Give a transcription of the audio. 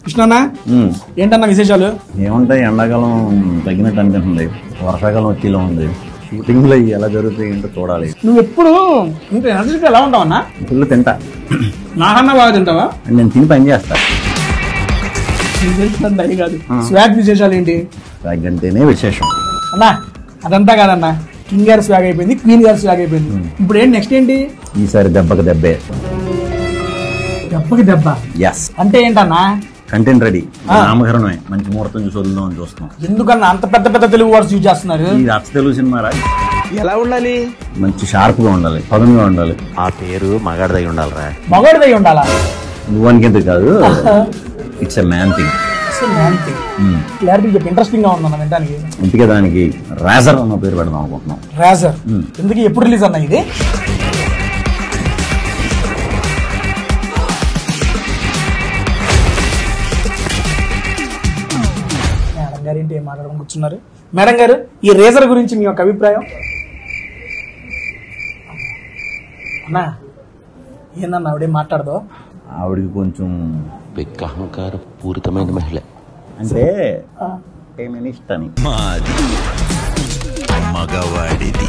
కృష్ణన్నా ఏంటన్నా విశేషాలు? ఏముంటాయి, ఎండాకాలం తగ్గినట్టు అనిపిస్తుంది, వర్షాకాలం వచ్చేలా ఉంది. షూటింగ్ లో ఎలా జరుగుతాయి ఏంటో చూడాలి. నువ్వు ఎప్పుడు ఇంత ఎనర్జీగా ఎలా ఉంటావన్నా? ఫుల్ తింటా. నాకన్నా బాగా తింటావా? నేను తిని పని చేస్తా. కాదు స్వాగ్ విశేషాలు ఏంటి? స్వాగ్ అంటేనే విశేషం అన్నా. అదంతా కాదన్నా, కింగ్ గారి స్వాగ్ అయిపోయింది, క్వీన్ గారి స్వాగ్ అయిపోయింది. ఇప్పుడు ఏంటి నెక్స్ట్ ఏంటి? ఈసారి దెబ్బకి దెబ్బే. దెబ్బకి దెబ్బ ఎస్ అంటే ఏంటన్నా? కంటెంట్ రెడీ, నామకరణమే. మంచి ముహూర్తం చూసి వదులుదామని చూస్తున్నాం. ఎందుకన్నా అంత పెద్ద పెద్ద తెలుగు వర్డ్స్ యూజ్ చేస్తున్నారు? ఇది అచ్చ తెలుగు సినిమా రా. ఎలా ఉండాలి? మంచి షార్ప్ గా ఉండాలి, పదంగా ఉండాలి. ఆ పేరు మగాడిదై ఉండాలిరా. మగవాడిదై ఉండాలా? నువ్వనికెందుకు కాదు, it's a man thing. Clarity చెప్పి ఇంట్రెస్టింగ్ గా ఉందన్న వినడానికి. ఇంటికే దానికి రేజర్ అన్న పేరు పెడదాం అనుకుంటున్నాం. రేజర్ ఎందుకు? ఎప్పుడు రిలీజ్ అన్న ఇది? మేడం గారు ఏంటి ఏం మాట్లాడడం కూర్చున్నారు? మేడం గారు, ఈ రేజర్ గురించి మీ యొక్క అభిప్రాయం? అన్నా ఏందన్నా ఆవిడేం మాట్లాడదు? ఆవిడికి కొంచెం అహంకార పూరితమైన మహిళ అంటే ఏమని ఇష్టాన్ని మగవాడిది